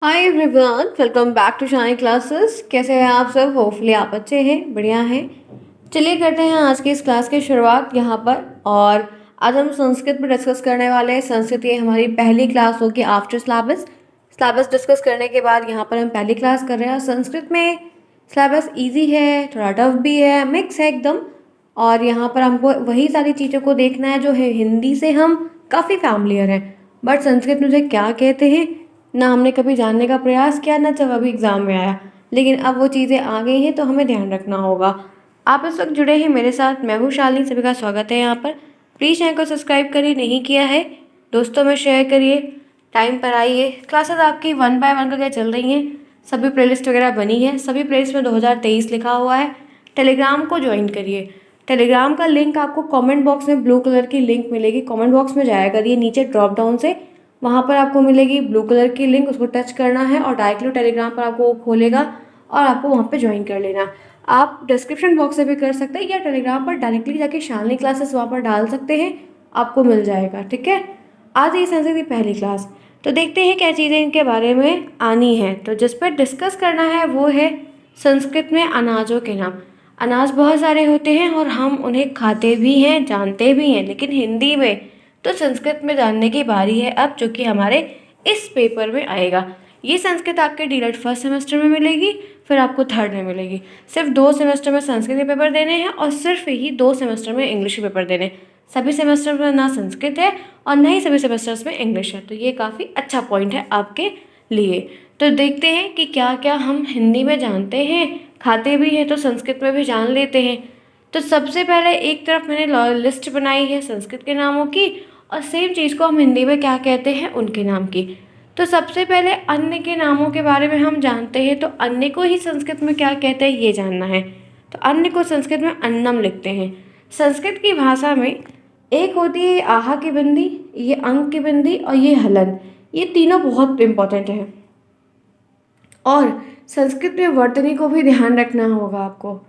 Hi everyone, welcome back to Shine Classes. कैसे हैं आप सब? होपफुली आप अच्छे हैं, बढ़िया हैं। चलिए करते हैं आज की इस क्लास की शुरुआत यहाँ पर। और आज हम संस्कृत में डिस्कस करने वाले हैं। संस्कृत ये हमारी पहली क्लास होगी आफ्टर सिलेबस। सिलेबस डिस्कस करने के बाद यहाँ पर हम पहली क्लास कर रहे हैं। संस्कृत में सिलेबस इजी है, थोड़ा टफ भी है, मिक्स है एकदम। और यहाँ पर हमको वही सारी चीज़ों को देखना है जो है हिंदी से हम काफ़ी फैमिलियर हैं, बट संस्कृत में उसे क्या कहते हैं ना हमने कभी जानने का प्रयास किया, ना जब अभी एग्ज़ाम में आया। लेकिन अब वो चीज़ें आ गई हैं तो हमें ध्यान रखना होगा। आप इस वक्त जुड़े हैं मेरे साथ, मैं हूँ शालिनी, सभी का स्वागत है यहाँ पर। प्लीज़ चैनल को सब्सक्राइब करिए, नहीं किया है दोस्तों में शेयर करिए, टाइम पर आइए। क्लासेस आपकी 1 बाय 1 करके चल रही हैं, सभी प्लेलिस्ट वगैरह बनी है, सभी प्लेलिस्ट में 2023 लिखा हुआ है। टेलीग्राम को ज्वाइन करिए। टेलीग्राम का लिंक आपको कमेंट बॉक्स में ब्लू कलर की लिंक मिलेगी, कमेंट बॉक्स में जाया करिए, नीचे ड्रॉप डाउन से वहाँ पर आपको मिलेगी ब्लू कलर की लिंक, उसको टच करना है और डायरेक्टली टेलीग्राम पर आपको वो खोलेगा और आपको वहाँ पे ज्वाइन कर लेना। आप डिस्क्रिप्शन बॉक्स से भी कर सकते हैं या टेलीग्राम पर डायरेक्टली जाके शालिनी क्लासेस वहाँ पर डाल सकते हैं, आपको मिल जाएगा। ठीक है, आज ये संस्कृत की पहली क्लास, तो देखते हैं क्या चीज़ें इनके बारे में आनी है। तो जिस पर डिस्कस करना है वो है संस्कृत में अनाजों के नाम। अनाज बहुत सारे होते हैं और हम उन्हें खाते भी हैं, जानते भी हैं, लेकिन हिंदी में तो संस्कृत में जानने की बारी है अब, जो कि हमारे इस पेपर में आएगा। ये संस्कृत आपके डीएलएड फर्स्ट सेमेस्टर में मिलेगी, फिर आपको थर्ड में मिलेगी। सिर्फ 2 सेमेस्टर में संस्कृत के पेपर देने हैं और सिर्फ ही 2 सेमेस्टर में इंग्लिश के पेपर देने। सभी सेमेस्टर में ना संस्कृत है और ना ही सभी सेमेस्टर्स में इंग्लिश है, तो ये काफ़ी अच्छा पॉइंट है आपके लिए। तो देखते हैं कि क्या क्या हम हिंदी में जानते हैं, खाते भी हैं, तो संस्कृत में भी जान लेते हैं। तो सबसे पहले एक तरफ मैंने लिस्ट बनाई है संस्कृत के नामों की, और सेम चीज़ को हम हिंदी में क्या कहते हैं उनके नाम की। तो सबसे पहले अन्न के नामों के बारे में हम जानते हैं, तो अन्न को ही संस्कृत में क्या कहते हैं ये जानना है। तो अन्न को संस्कृत में अन्नम लिखते हैं। संस्कृत की भाषा में एक होती है आहा की बिंदी, ये अंक की बिंदी और ये हलन, ये तीनों बहुत इंपॉर्टेंट है। और संस्कृत में वर्तनी को भी ध्यान रखना होगा आपको।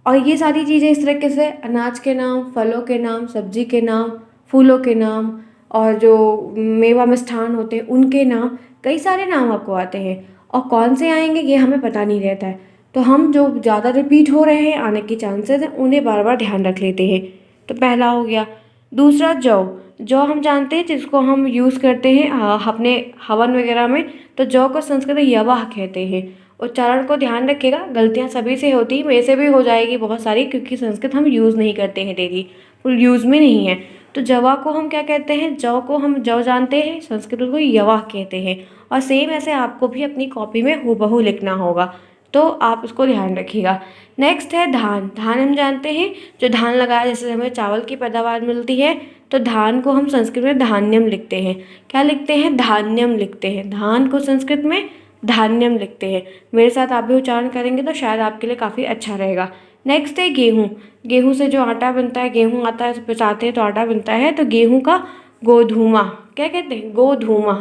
और ये सारी चीज़ें इस तरीके से अनाज के नाम, फलों के नाम, सब्जी के नाम, फूलों के नाम, और जो मेवा मिष्ठान होते हैं उनके नाम, कई सारे नाम आपको आते हैं। और कौन से आएंगे ये हमें पता नहीं रहता है, तो हम जो ज़्यादा रिपीट हो रहे हैं आने के चांसेस हैं उन्हें बार बार ध्यान रख लेते हैं। तो पहला हो गया। दूसरा जौ। जौ हम जानते हैं जिसको हम यूज़ करते हैं अपने हवन वगैरह में, तो जौ को संस्कृत में यवाह कहते हैं। उच्चारण को ध्यान रखिएगा, गलतियाँ सभी से होती, मेरे से भी हो जाएगी बहुत सारी, क्योंकि संस्कृत हम यूज़ नहीं करते हैं डेली, फुल यूज़ में नहीं है। तो जवा को हम क्या कहते हैं, जौ को हम जौ जानते हैं, संस्कृत को यवाह कहते हैं। और सेम ऐसे आपको भी अपनी कॉपी में हूबहू लिखना होगा, तो आप उसको ध्यान रखिएगा। नेक्स्ट है धान। धान हम जानते हैं, जो धान लगाया जैसे हमें चावल की पैदावार मिलती है, तो धान को हम संस्कृत में धान्यम लिखते हैं। क्या लिखते हैं? धान्यम लिखते हैं। धान को संस्कृत में धान्यम लिखते हैं। मेरे साथ आप भी उच्चारण करेंगे तो शायद आपके लिए काफ़ी अच्छा रहेगा। नेक्स्ट है गेहूँ। गेहूँ से जो आटा बनता है, गेहूँ आता है, पिसाते हैं तो आटा बनता है, तो गेहूँ का गोधूमा क्या कहते हैं? गोधूमा।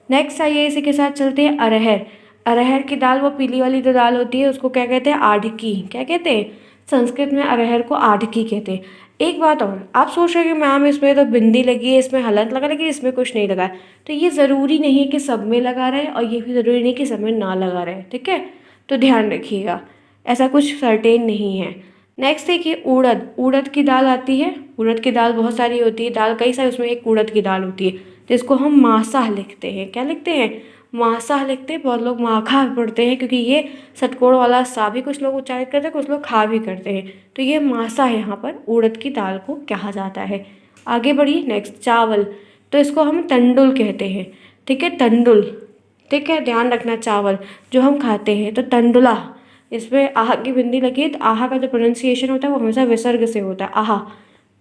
नेक्स्ट आइए इसी के साथ चलते हैं अरहर। अरहर की दाल, वो पीली वाली जो दाल होती है, उसको क्या कहते हैं? आढ़की। क्या कहते हैं? संस्कृत में अरहर को आढ़की कहते हैं। एक बात और, आप सोच रहे हैं कि मैम इसमें तो बिंदी लगी है, इसमें हलंत लगा, लेकिन इसमें कुछ नहीं लगा है, तो ये ज़रूरी नहीं है कि सब में लगा रहे और ये भी ज़रूरी नहीं कि सब में ना लगा रहे। ठीक है, तो ध्यान रखिएगा, ऐसा कुछ सर्टेन नहीं है। नेक्स्ट देखिए उड़द। उड़द की दाल आती है, उड़द की दाल बहुत सारी होती है, दाल कई सारी, उसमें एक उड़द की दाल होती है, जिसको हम मासा लिखते हैं। क्या लिखते हैं? मासा लिखते हैं। बहुत लोग माखा पढ़ते हैं, क्योंकि ये षटकोण वाला सा भी कुछ लोग उच्चारित करते हैं, कुछ लोग खा भी करते हैं, तो ये मासा है, यहाँ पर उड़द की दाल को कहा जाता है। आगे बढ़िए। नेक्स्ट चावल, तो इसको हम तंडुल कहते हैं। ठीक है, तंडुल। ठीक है, ध्यान रखना, चावल जो हम खाते हैं, तो तंडुला, इसमें आहा की बिंदी लगी है, तो आहा का जो प्रोनाउंसिएशन होता है वो हमेशा विसर्ग से होता है, आहा।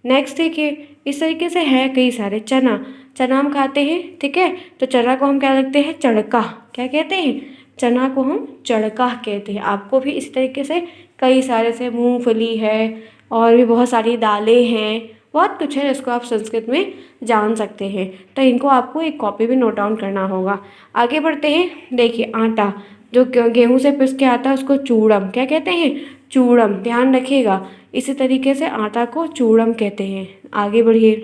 नेक्स्ट देखिए, इस तरीके से है कई सारे। चना। चना हम खाते हैं, ठीक है, तो चना को हम क्या लिखते हैं? चड़का। क्या कहते हैं? चना को हम चड़का कहते हैं। आपको भी इस तरीके से कई सारे से, मूंगफली है और भी बहुत सारी दालें हैं, बहुत कुछ है जिसको आप संस्कृत में जान सकते हैं, तो इनको आपको एक कॉपी भी नोट डाउन करना होगा। आगे बढ़ते हैं। देखिए आटा, जो गेहूं से पिस के आता है उसको चूड़म। क्या कहते हैं? चूड़म। ध्यान रखिएगा, इसी तरीके से आटा को चूड़म कहते हैं। आगे बढ़िए।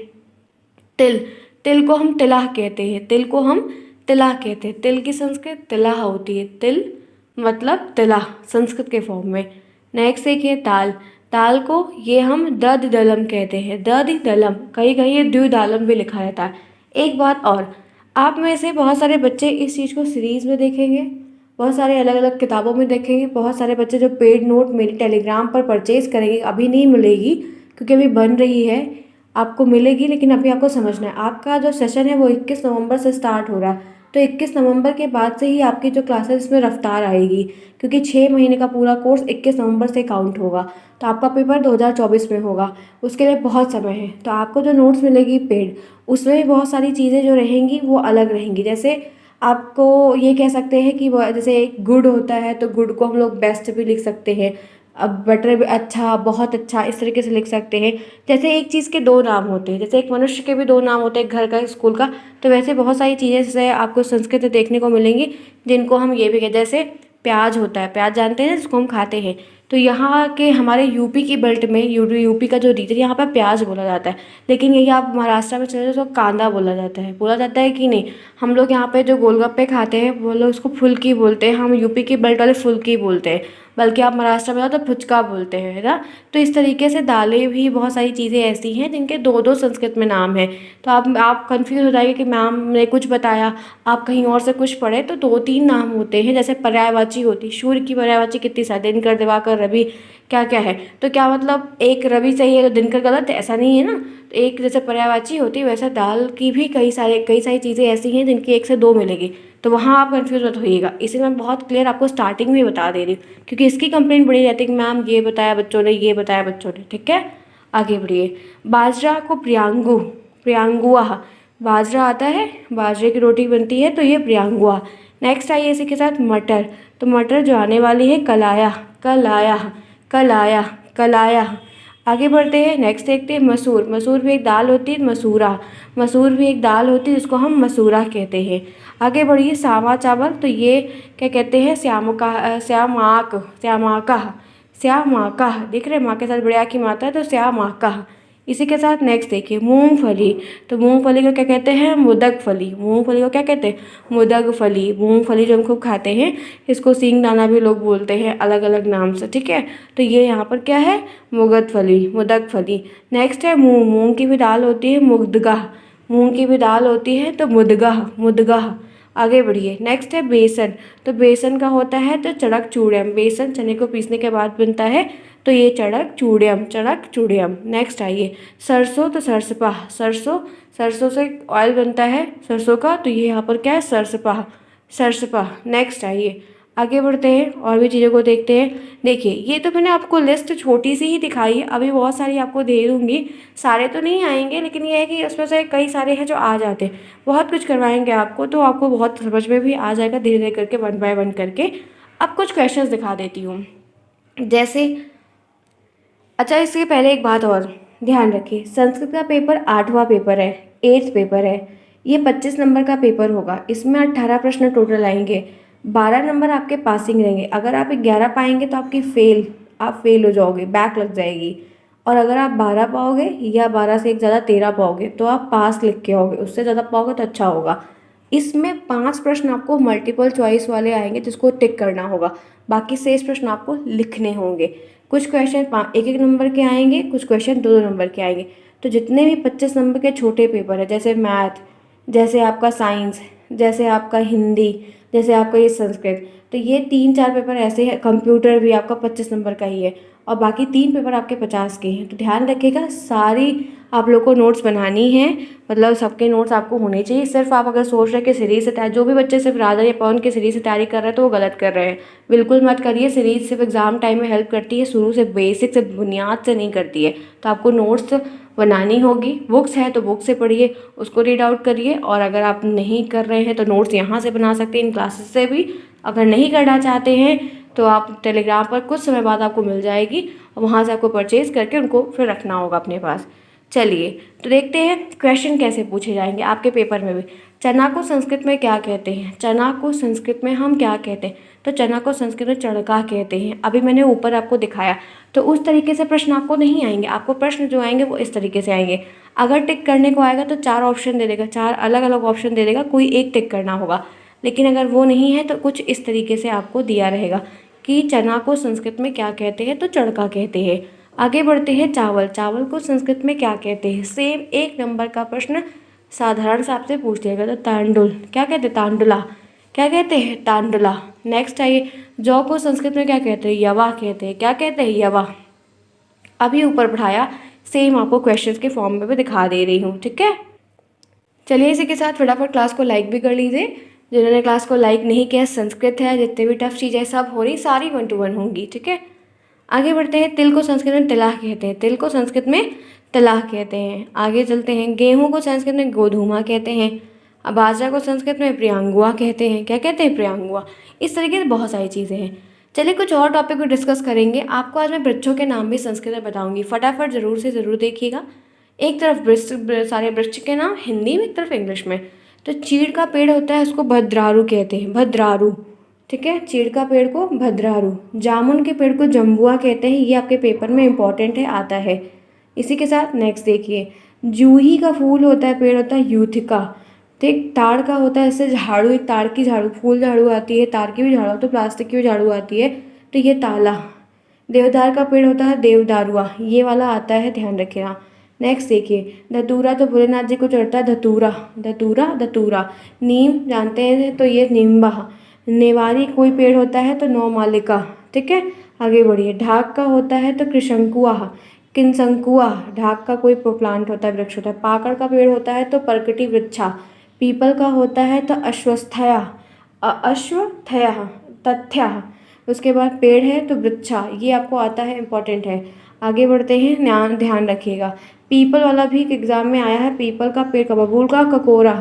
तिल। तिल को हम तिलाह कहते हैं। तिल को हम तिला कहते हैं। तिल की संस्कृत तिला होती है। तिल मतलब तिला संस्कृत के फॉर्म में। नेक्स्ट देखिए ताल। ताल को ये हम दलम कहते हैं। दलम, कहीं कहीं ये द्विदालम भी लिखा रहता है। एक बात और, आप में से बहुत सारे बच्चे इस चीज़ को सीरीज़ में देखेंगे, बहुत सारे अलग अलग किताबों में देखेंगे। बहुत सारे बच्चे जो पेड नोट मेरी टेलीग्राम पर परचेज करेंगे, अभी नहीं मिलेगी क्योंकि अभी बन रही है, आपको मिलेगी, लेकिन अभी आपको समझना है आपका जो सेशन है वो 21 नवंबर से स्टार्ट हो रहा है। तो 21 नवंबर के बाद से ही आपकी जो क्लासेस इसमें रफ्तार आएगी, क्योंकि 6 महीने का पूरा कोर्स 21 नवंबर से काउंट होगा। तो आपका पेपर 2024 में होगा, उसके लिए बहुत समय है। तो आपको जो नोट्स मिलेगी पेड, उसमें भी बहुत सारी चीज़ें जो रहेंगी वो अलग रहेंगी। जैसे आपको ये कह सकते हैं कि वो जैसे गुड होता है तो गुड को हम लोग बेस्ट भी लिख सकते हैं। अब बेटर भी अच्छा, बहुत अच्छा, इस तरीके से लिख सकते हैं। जैसे एक चीज़ के दो नाम होते हैं, जैसे एक मनुष्य के भी दो नाम होते हैं, घर का, स्कूल का। तो वैसे बहुत सारी चीज़ें जैसे आपको संस्कृत में देखने को मिलेंगी जिनको हम ये भी कहते हैं। जैसे प्याज होता है, प्याज जानते हैं जिसको हम खाते हैं। तो यहाँ के हमारे यूपी की बेल्ट में, यूपी का जो रीजन, यहाँ पर प्याज बोला जाता है। लेकिन यही आप महाराष्ट्र में चले जाओ तो कांदा बोला जाता है। बोला जाता है कि नहीं? हम लोग यहाँ पे जो गोलगप्पे खाते हैं वो लोग उसको फुल्की बोलते हैं, हम यूपी की बेल्ट वाले फुल्की बोलते हैं। बल्कि आप महाराष्ट्र में जाओ तो फुचका बोलते हैं, है ना। तो इस तरीके से दालें भी, बहुत सारी चीज़ें ऐसी हैं जिनके दो दो संस्कृत में नाम हैं। तो आप कंफ्यूज हो जाएंगे कि मैम ने कुछ बताया, आप कहीं और से कुछ पढ़े। तो दो तीन नाम होते हैं। जैसे पर्यायवाची होती, सूर्य की पर्यायवाची कितनी सारी, दिनकर, दिवाकर, रवि, क्या क्या है। तो क्या मतलब एक रवि सही है तो दिनकर गलत है? ऐसा नहीं है ना। तो एक जैसे पर्यायवाची होती है, वैसे दाल की भी कई सारी चीज़ें ऐसी हैं जिनकी एक से दो मिलेगी। तो वहाँ आप कंफ्यूज मत होइएगा। इसे मैं बहुत क्लियर आपको स्टार्टिंग में बता दे रही हूँ, क्योंकि इसकी कंप्लेंट बड़ी रहती है कि मैम ये बताया बच्चों ने, ये बताया बच्चों ने। ठीक है, आगे बढ़िए। बाजरा को प्रियांगुआ, बाजरा आता है, बाजरे की रोटी बनती है, तो ये प्रियांगुआ। नेक्स्ट आइए इसी के साथ मटर। तो मटर जो आने वाली है कलाया, कलाया, कलाया, कलाया। आगे बढ़ते हैं, नेक्स्ट देखते हैं मसूर। मसूर भी एक दाल होती है, मसूरा। मसूर भी एक दाल होती है जिसको हम मसूरा कहते हैं। आगे बढ़िए, सावा चावल। तो ये क्या कहते हैं? श्यामाका, दिख रहे, माँ के साथ बढ़िया की माता है, तो श्यामाका। इसी के साथ नेक्स्ट देखिए मूंगफली। तो मूंगफली को क्या कहते हैं? मुदक फली। मूंगफली को क्या कहते हैं? मुदक फली। मूंगफली जो हम खूब खाते हैं, इसको सींगदाना भी लोग बोलते हैं अलग अलग नाम से। ठीक है, तो ये यहाँ पर क्या है? मुगत फली, मुदक फली। नेक्स्ट है मूंग। मूंग की भी दाल होती है, मुद्गा। मूंग की भी दाल होती है तो मुदगा, मुदगा। आगे बढ़िए, नेक्स्ट है बेसन। तो बेसन का होता है तो चड़क चूड़म। बेसन चने को पीसने के बाद बनता है, तो ये चड़क चूड़म, चड़क चूड़म। नेक्स्ट आइए सरसों। तो सरसपा, सरसों, सरसों से ऑयल बनता है सरसों का, तो ये यहाँ पर क्या है? सरसपा, सरसपा। नेक्स्ट आइए आगे बढ़ते हैं और भी चीज़ों को देखते हैं। देखिए, ये तो मैंने आपको लिस्ट छोटी सी ही दिखाई है, अभी बहुत सारी आपको दे दूँगी। सारे तो नहीं आएंगे, लेकिन ये है कि उसमें से कई सारे हैं जो आ जाते हैं। बहुत कुछ करवाएंगे आपको, तो आपको बहुत समझ में भी आ जाएगा धीरे धीरे करके, वन बाय वन करके। अब कुछ क्वेश्चंस दिखा देती हूँ। जैसे, अच्छा इसके पहले एक बात और ध्यान रखिए, संस्कृत का पेपर 8वां पेपर है, 8th पेपर है। ये 25 नंबर का पेपर होगा। इसमें 18 प्रश्न टोटल आएंगे। 12 नंबर आपके पासिंग रहेंगे। अगर आप 11 पाएंगे तो आप फेल हो जाओगे, बैक लग जाएगी। और अगर आप 12 पाओगे या 12 से एक ज़्यादा 13 पाओगे तो आप पास लिख के आओगे। उससे ज़्यादा पाओगे तो अच्छा होगा। इसमें 5 प्रश्न आपको मल्टीपल चॉइस वाले आएंगे जिसको टिक करना होगा। बाकी 6 प्रश्न आपको लिखने होंगे। कुछ क्वेश्चन 1-1 नंबर के आएंगे, कुछ क्वेश्चन 2-2 नंबर के आएंगे। तो जितने भी 25 नंबर के छोटे पेपर है, जैसे मैथ, जैसे आपका साइंस, जैसे आपका हिंदी, जैसे आपका ये संस्कृत, तो ये 3-4 पेपर ऐसे हैं। कंप्यूटर भी आपका 25 नंबर का ही है, और बाकी 3 पेपर आपके 50 के हैं। तो ध्यान रखिएगा, सारी आप लोग को नोट्स बनानी है, मतलब सबके नोट्स आपको होने चाहिए। सिर्फ आप अगर सोच रहे हैं कि सीरीज से तैयारी, जो भी बच्चे सिर्फ राजा या पवन की सीरीज से तैयारी कर रहे हैं तो वो गलत कर रहे हैं। बिल्कुल मत करिए। सीरीज सिर्फ एग्जाम टाइम में हेल्प करती है, शुरू से बेसिक से, बुनियाद से नहीं करती है। तो आपको नोट्स बनानी होगी। बुक्स है तो बुक से पढ़िए, उसको रीड आउट करिए। और अगर आप नहीं कर रहे हैं तो नोट्स यहाँ से बना सकते हैं, इन क्लासेस से भी। अगर नहीं करना चाहते हैं तो आप टेलीग्राम पर कुछ समय बाद आपको मिल जाएगी, और वहाँ से आपको परचेज़ करके उनको फिर रखना होगा अपने पास। चलिए, तो देखते हैं क्वेश्चन कैसे पूछे जाएंगे आपके पेपर में भी। चना को संस्कृत में क्या कहते हैं? चना को संस्कृत में हम क्या कहते हैं? तो चना को संस्कृत में चणका कहते हैं। अभी मैंने ऊपर आपको दिखाया। तो उस तरीके से प्रश्न आपको नहीं आएंगे। आपको प्रश्न जो आएंगे वो इस तरीके से आएंगे। अगर टिक करने को आएगा तो 4 ऑप्शन दे देगा, 4 अलग अलग ऑप्शन दे देगा, कोई एक टिक करना होगा। लेकिन अगर वो नहीं है तो कुछ इस तरीके से आपको दिया रहेगा कि चना को संस्कृत में क्या कहते हैं, तो चड़का कहते हैं। आगे बढ़ते हैं, चावल, चावल को संस्कृत में क्या कहते हैं। सेम 1 नंबर का प्रश्न साधारण सा आपसे पूछ लेगा, तो तांडुल क्या कहते हैं, तांडुला क्या कहते हैं, तांडुला। नेक्स्ट आइए, जौ को संस्कृत में क्या कहते हैं, यवा कहते हैं, क्या कहते हैं, यवा। अभी ऊपर बढ़ाया, सेम आपको क्वेश्चंस के फॉर्म में भी दिखा दे रही हूँ, ठीक है। चलिए इसी के साथ फटाफट क्लास को लाइक भी कर लीजिए। जिन्होंने क्लास को लाइक नहीं किया, संस्कृत है, जितने भी टफ चीज़ें सब हो रही सारी 1 to 1 होंगी, ठीक है। आगे बढ़ते हैं, तिल को संस्कृत में तिलाह कहते हैं, तिल को संस्कृत में तिलाह कहते हैं। आगे चलते हैं, गेहूँ को संस्कृत में गोधूमा कहते हैं। अब बाजरा को संस्कृत में प्रियांगुआ कहते हैं, क्या कहते हैं, प्रियांगुआ। इस तरीके से बहुत सारी चीज़ें हैं। चलिए कुछ और टॉपिक को डिस्कस करेंगे। आपको आज मैं वृक्षों के नाम भी संस्कृत में बताऊंगी, फटाफट ज़रूर से ज़रूर देखिएगा। एक तरफ सारे वृक्ष के नाम हिंदी में, एक तरफ इंग्लिश में। तो चीड़ का पेड़ होता है, उसको भद्रारू कहते हैं, भद्रारू, ठीक है। चीड़ का पेड़ को भद्रारू। जामुन के पेड़ को जम्बुआ कहते हैं, ये आपके पेपर में इंपॉर्टेंट है, आता है। इसी के साथ नेक्स्ट देखिए, जूही का फूल होता है, पेड़ होता है यूथिका, ठीक। ताड़ का होता है, इससे झाड़ू, एक ताड़ की झाड़ू, फूल झाड़ू आती है, तार की भी झाड़ू, तो प्लास्टिक की भी झाड़ू आती है, तो ये ताला। देवदार का पेड़ होता है देवदारुआ, ये वाला आता है, ध्यान रखिएगा। नेक्स्ट देखिए, धतूरा तो भोलेनाथ जी को चढ़ता है, धतूरा, धतूरा, धतूरा। नीम जानते हैं, तो ये नीम्बा। नेवारी कोई पेड़ होता है तो नौमालिका, ठीक है। आगे बढ़िए, ढाक का होता है तो कृशंकुआ, किनसंकुआ। ढाक का कोई प्लांट होता है, वृक्ष होता है। पाकड़ का पेड़ होता है तो परकटी वृक्षा। पीपल का होता है तो अश्वस्थया, अश्वत्थया, तथ्या। उसके बाद पेड़ है तो वृक्षा, ये आपको आता है, इंपॉर्टेंट है। आगे बढ़ते हैं, ध्यान रखिएगा। पीपल वाला भी एग्जाम में आया है, पीपल का पेड़ का, बबूल का ककोरा,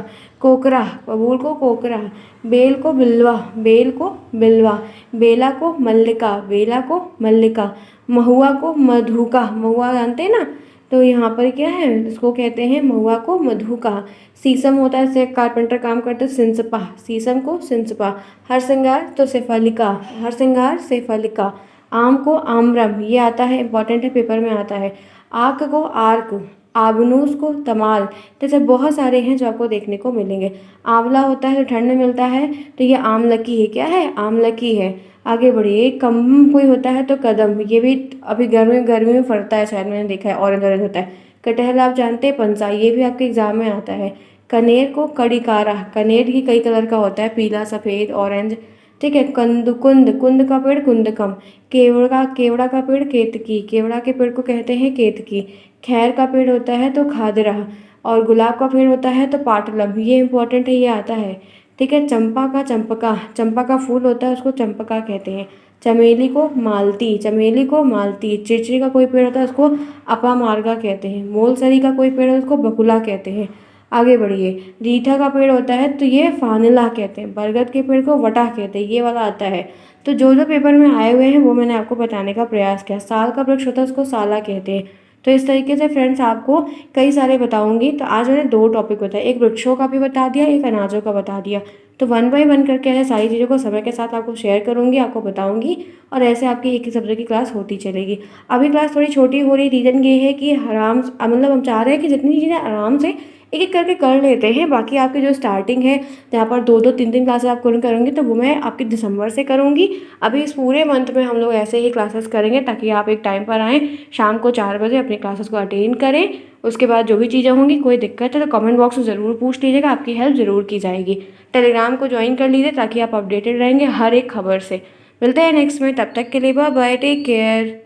कोकरा, बबूल को कोकरा। बेल को बिल्वा, बेल को बिल्वा। बेला को मल्लिका, बेला को मल्लिका। महुआ को मधुका, महुआ जानते हैं ना, तो यहाँ पर क्या है, इसको कहते हैं महुआ को मधुका। शीशम होता है, इससे कारपेंटर काम करते हैं, सिंसपा, शीशम को सिंसपा। हरसिंगार तो सेफालिका, हरसिंगार सेफालिका। आम को आम्रम, ये आता है, इंपॉर्टेंट है, पेपर में आता है। आक को आर्क, आबनूस को तमाल। जैसे बहुत सारे हैं जो आपको देखने को मिलेंगे। आंवला होता है जो ठंड में मिलता है, तो ये आमलकी है, क्या है, आमलकी है। आगे बढ़िए, कम कोई होता है तो कदम, ये भी अभी गर्मी में फरता है, शायद मैंने देखा है, ऑरेंज ऑरेंज होता है। कटहल आप जानते हैं, पंसा, ये भी आपके एग्जाम में आता है। कनेर को कड़िकारा, कनेर ही कई कलर का होता है, पीला, सफ़ेद, ऑरेंज, ठीक है। कुंद, कुंद का पेड़ कुंदकम। केवड़ा का पेड़ केतकी, केवड़ा के पेड़ को कहते हैं केतकी। खैर का पेड़ होता है तो खादरा, और गुलाब का पेड़ होता है तो पाटलम, ये इंपॉर्टेंट है, ये आता है, ठीक है। चंपा का चंपका, चंपा का फूल होता है, उसको चंपका कहते हैं। चमेली को मालती, चमेली को मालती। चिरचिरी का कोई पेड़ होता है, उसको अपामार्गा कहते हैं। मोलसरी का कोई पेड़ है, उसको बकुला कहते हैं। आगे बढ़िए, रीठा का पेड़ होता है तो ये फानिला कहते हैं। बरगद के पेड़ को वटा कहते हैं, ये वाला आता है। तो जो जो पेपर में आए हुए हैं वो मैंने आपको बताने का प्रयास किया। साल का वृक्ष होता है, उसको साला कहते हैं। तो इस तरीके से फ्रेंड्स आपको कई सारे बताऊंगी। तो आज मैंने 2 टॉपिक बताए, एक वृक्षों का भी बता दिया, एक अनाजों का बता दिया। तो 1 बाय 1 करके ऐसे सारी चीज़ों को समय के साथ आपको शेयर करूंगी, आपको बताऊंगी, और ऐसे आपकी एक ही सब्जेक्ट की क्लास होती चलेगी। अभी क्लास थोड़ी छोटी हो रही, रीज़न ये है कि मतलब हम चाह रहे हैं कि जितनी चीज़ें आराम से एक एक करके कर लेते हैं। बाकी आपकी जो स्टार्टिंग है, जहाँ पर 2-2 3-3 क्लासेस आप करूँगी, तो वो मैं आपकी दिसंबर से करूँगी। अभी इस पूरे मंथ में हम लोग ऐसे ही क्लासेस करेंगे, ताकि आप एक टाइम पर आएँ, शाम को 4 बजे अपनी क्लासेस को अटेंड करें। उसके बाद जो भी चीज़ें होंगी, कोई दिक्कत है तो कमेंट बॉक्स में ज़रूर पूछ लीजिएगा, आपकी हेल्प ज़रूर की जाएगी। टेलीग्राम को ज्वाइन कर लीजिए, ताकि आप अपडेटेड रहेंगे हर एक खबर से। मिलते हैं नेक्स्ट में, तब तक के लिए बाय बाय, टेक केयर।